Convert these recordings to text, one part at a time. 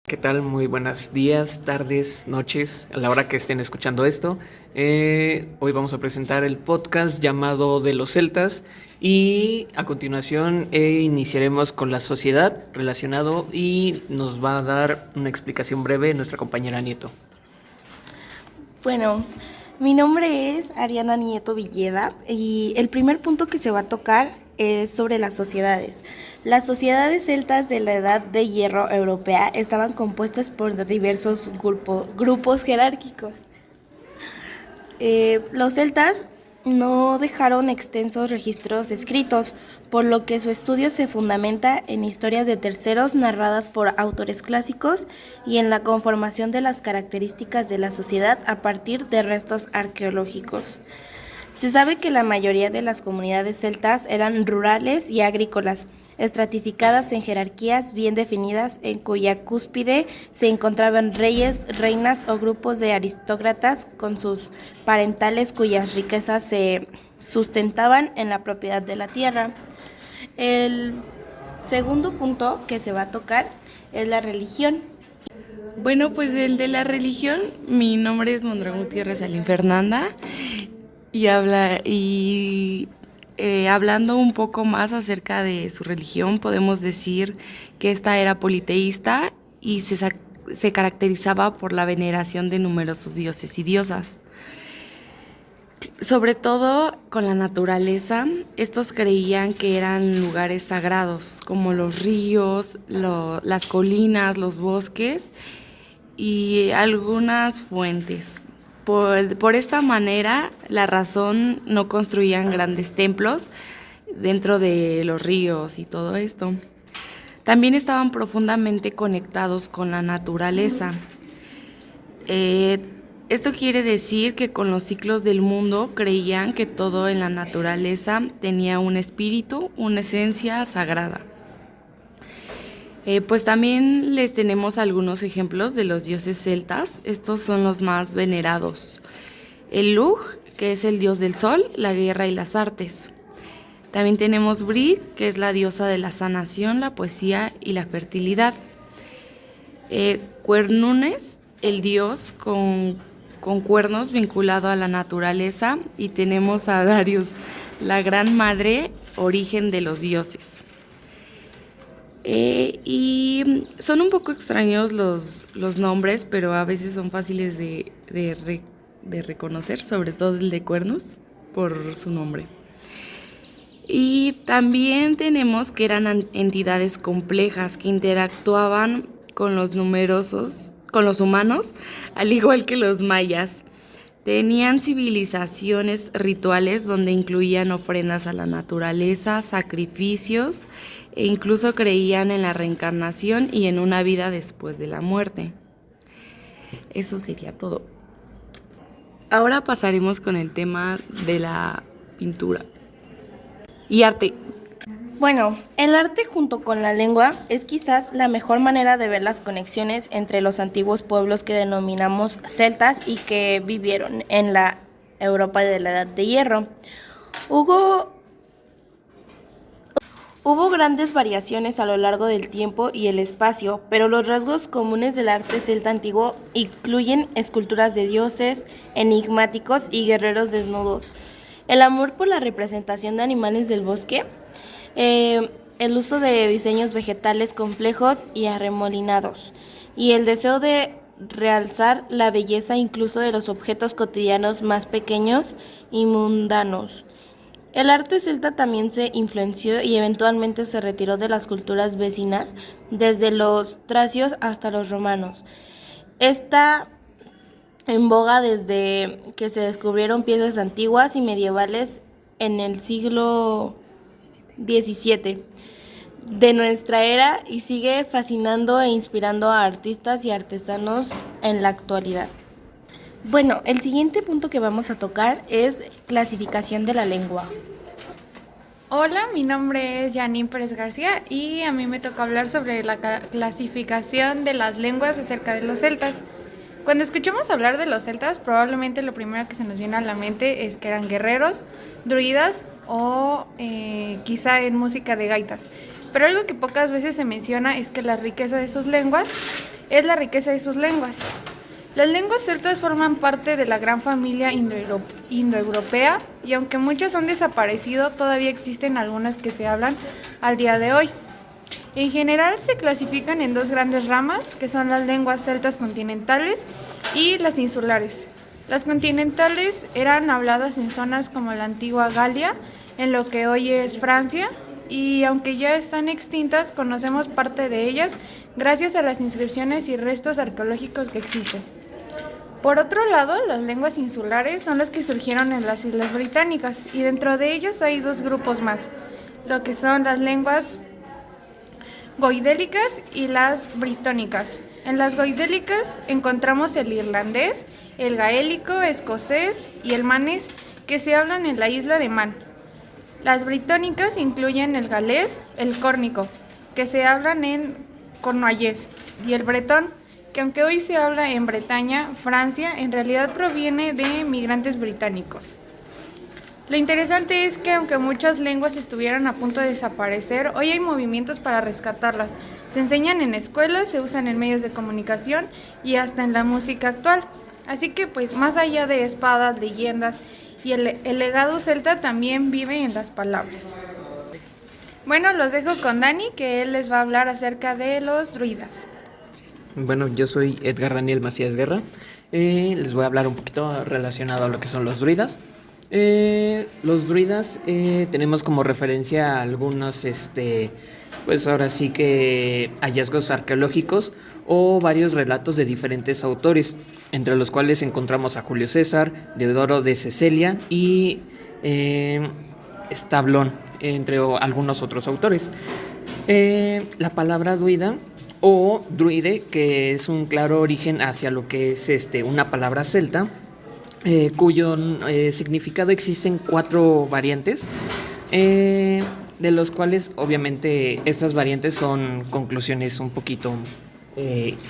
¿Qué tal? Muy buenos días, tardes, noches, a la hora que estén escuchando esto. Hoy vamos a presentar el podcast llamado De los Celtas y a continuación iniciaremos con la sociedad relacionado y nos va a dar una explicación breve nuestra compañera Nieto. Bueno, mi nombre es Ariana Nieto Villeda y el primer punto que se va a tocar es sobre las sociedades. Las sociedades celtas de la Edad de Hierro europea estaban compuestas por diversos grupos jerárquicos. Los celtas no dejaron extensos registros escritos, por lo que su estudio se fundamenta en historias de terceros narradas por autores clásicos y en la conformación de las características de la sociedad a partir de restos arqueológicos. Se sabe que la mayoría de las comunidades celtas eran rurales y agrícolas, estratificadas en jerarquías bien definidas en cuya cúspide se encontraban reyes, reinas o grupos de aristócratas con sus parentales cuyas riquezas se sustentaban en la propiedad de la tierra. El segundo punto que se va a tocar es la religión. Bueno, pues el de la religión, mi nombre es Mondragón Gutiérrez Alín Fernanda hablando un poco más acerca de su religión, podemos decir que esta era politeísta y se caracterizaba por la veneración de numerosos dioses y diosas. Sobre todo con la naturaleza, estos creían que eran lugares sagrados, como los ríos, las colinas, los bosques y algunas fuentes. Por esta manera, la razón no construían grandes templos dentro de los ríos y todo esto. También estaban profundamente conectados con la naturaleza. Esto quiere decir que con los ciclos del mundo creían que todo en la naturaleza tenía un espíritu, una esencia sagrada. Pues también les tenemos algunos ejemplos de los dioses celtas. Estos son los más venerados. El Lugh, que es el dios del sol, la guerra y las artes. También tenemos Bri, que es la diosa de la sanación, la poesía y la fertilidad. Cuernunes, el dios con cuernos vinculado a la naturaleza. Y tenemos a Darius, la gran madre, origen de los dioses. Y son un poco extraños los nombres, pero a veces son fáciles de reconocer, sobre todo el de Cuernos, por su nombre. Y también tenemos que eran entidades complejas que interactuaban con los humanos, al igual que los mayas. Tenían civilizaciones rituales donde incluían ofrendas a la naturaleza, sacrificios e incluso creían en la reencarnación y en una vida después de la muerte. Eso sería todo. Ahora pasaremos con el tema de la pintura y arte. Bueno, el arte junto con la lengua es quizás la mejor manera de ver las conexiones entre los antiguos pueblos que denominamos celtas y que vivieron en la Europa de la Edad de Hierro. Hubo grandes variaciones a lo largo del tiempo y el espacio, pero los rasgos comunes del arte celta antiguo incluyen esculturas de dioses, enigmáticos y guerreros desnudos, el amor por la representación de animales del bosque, el uso de diseños vegetales complejos y arremolinados, y el deseo de realzar la belleza incluso de los objetos cotidianos más pequeños y mundanos. El arte celta también se influenció y eventualmente se retiró de las culturas vecinas, desde los tracios hasta los romanos. Está en boga desde que se descubrieron piezas antiguas y medievales en el siglo XVII de nuestra era y sigue fascinando e inspirando a artistas y artesanos en la actualidad. Bueno, el siguiente punto que vamos a tocar es clasificación de la lengua. Hola, mi nombre es Janine Pérez García y a mí me toca hablar sobre la clasificación de las lenguas acerca de los celtas. Cuando escuchamos hablar de los celtas, probablemente lo primero que se nos viene a la mente es que eran guerreros, druidas o quizá en música de gaitas. Pero algo que pocas veces se menciona es que la riqueza de sus lenguas es la riqueza de sus lenguas. Las lenguas celtas forman parte de la gran familia indoeuropea y aunque muchas han desaparecido, todavía existen algunas que se hablan al día de hoy. En general se clasifican en dos grandes ramas, que son las lenguas celtas continentales y las insulares. Las continentales eran habladas en zonas como la antigua Galia, en lo que hoy es Francia, y aunque ya están extintas, conocemos parte de ellas gracias a las inscripciones y restos arqueológicos que existen. Por otro lado, las lenguas insulares son las que surgieron en las Islas Británicas y dentro de ellas hay dos grupos más, lo que son las lenguas goidélicas y las britónicas. En las goidélicas encontramos el irlandés, el gaélico, escocés y el manés que se hablan en la isla de Man. Las britónicas incluyen el galés, el córnico, que se hablan en Cornualles, y el bretón, que aunque hoy se habla en Bretaña, Francia, en realidad proviene de migrantes británicos. Lo interesante es que aunque muchas lenguas estuvieran a punto de desaparecer, hoy hay movimientos para rescatarlas. Se enseñan en escuelas, se usan en medios de comunicación y hasta en la música actual. Así que pues más allá de espadas, leyendas y el legado celta también vive en las palabras. Bueno, los dejo con Dani, que él les va a hablar acerca de los druidas. Bueno, yo soy Edgar Daniel Macías Guerra. Les voy a hablar un poquito relacionado a lo que son los druidas. Los druidas tenemos como referencia algunos, pues ahora sí que hallazgos arqueológicos o varios relatos de diferentes autores, entre los cuales encontramos a Julio César, Deodoro de Cecilia y Establón, entre algunos otros autores. La palabra druida o druide, que es un claro origen hacia lo que es una palabra celta, cuyo significado existen 4 variantes, de los cuales obviamente estas variantes son conclusiones un poquito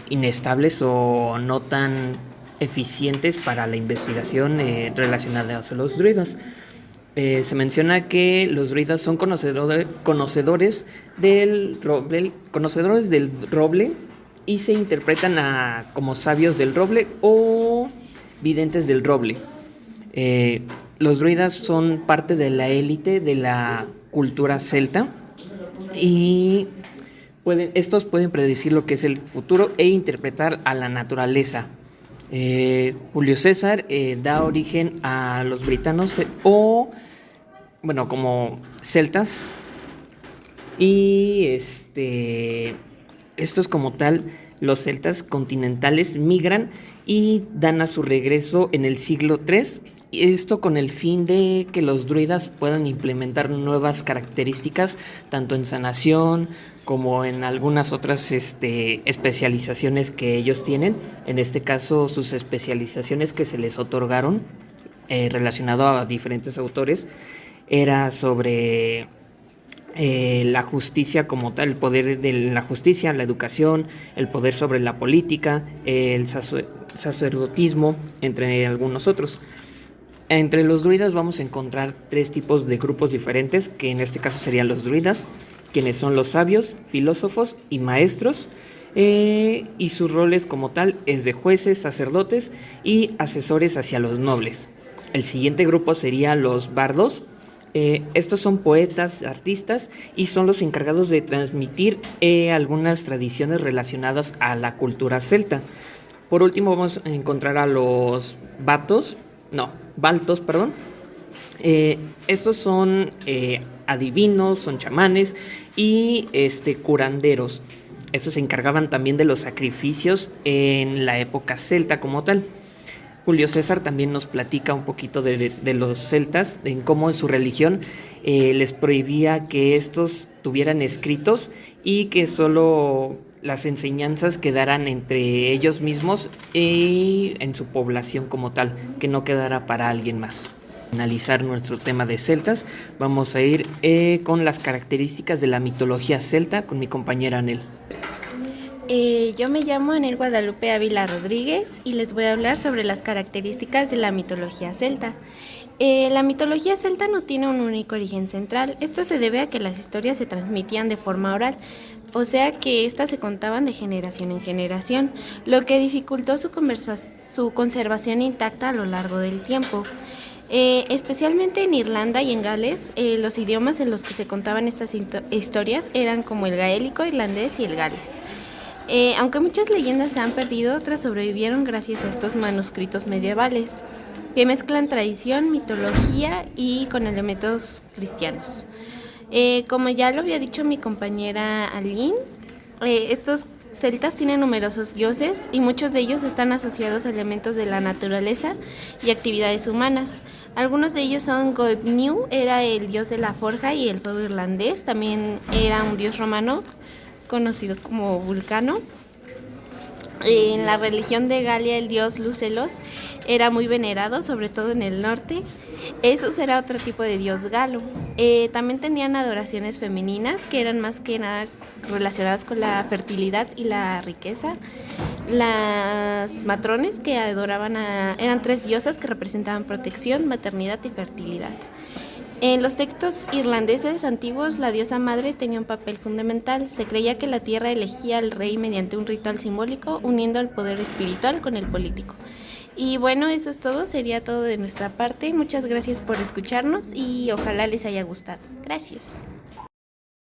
inestables o no tan eficientes para la investigación relacionada a los druidas. Se menciona que los druidas son conocedores del roble y se interpretan como sabios del roble o videntes del roble. Los druidas son parte de la élite de la cultura celta y estos pueden predecir lo que es el futuro e interpretar a la naturaleza. Julio César da origen a los britanos como celtas, y estos como tal, los celtas continentales migran y dan a su regreso en el siglo III, esto con el fin de que los druidas puedan implementar nuevas características tanto en sanación como en algunas otras especializaciones que ellos tienen. En este caso, sus especializaciones que se les otorgaron relacionado a diferentes autores era sobre la justicia como tal, el poder de la justicia, la educación, el poder sobre la política, el sacerdotismo, entre algunos otros. Entre los druidas vamos a encontrar 3 tipos de grupos diferentes, que en este caso serían los druidas, quienes son los sabios, filósofos y maestros, y sus roles como tal es de jueces, sacerdotes y asesores hacia los nobles. El siguiente grupo sería los bardos. Estos son poetas, artistas y son los encargados de transmitir algunas tradiciones relacionadas a la cultura celta. Por último vamos a encontrar a los baltos. Estos son adivinos, son chamanes y curanderos. Estos se encargaban también de los sacrificios en la época celta como tal. Julio César también nos platica un poquito de los celtas, en cómo en su religión les prohibía que estos tuvieran escritos y que solo las enseñanzas quedaran entre ellos mismos y en su población como tal, que no quedara para alguien más. Para analizar nuestro tema de celtas, vamos a ir con las características de la mitología celta con mi compañera Anel. Yo me llamo Anel Guadalupe Ávila Rodríguez y les voy a hablar sobre las características de la mitología celta. La mitología celta no tiene un único origen central. Esto se debe a que las historias se transmitían de forma oral o sea que éstas se contaban de generación en generación, lo que dificultó su conservación intacta a lo largo del tiempo. Especialmente en Irlanda y en Gales, los idiomas en los que se contaban estas historias eran como el gaélico, irlandés y el gales. Aunque muchas leyendas se han perdido, otras sobrevivieron gracias a estos manuscritos medievales, que mezclan tradición, mitología y con elementos cristianos. Como ya lo había dicho mi compañera Aline, estos celtas tienen numerosos dioses y muchos de ellos están asociados a elementos de la naturaleza y actividades humanas. Algunos de ellos son Goibniu, era el dios de la forja y el fuego irlandés, también era un dios romano conocido como Vulcano. En la religión de Galia el dios Lucelos era muy venerado, sobre todo en el norte. Esos era otro tipo de dios galo. También tenían adoraciones femeninas que eran más que nada relacionadas con la fertilidad y la riqueza. Las matrones que adoraban eran 3 diosas que representaban protección, maternidad y fertilidad. En los textos irlandeses antiguos, la diosa madre tenía un papel fundamental. Se creía que la tierra elegía al rey mediante un ritual simbólico, uniendo el poder espiritual con el político. Y bueno, eso es todo, sería todo de nuestra parte. Muchas gracias por escucharnos y ojalá les haya gustado. Gracias.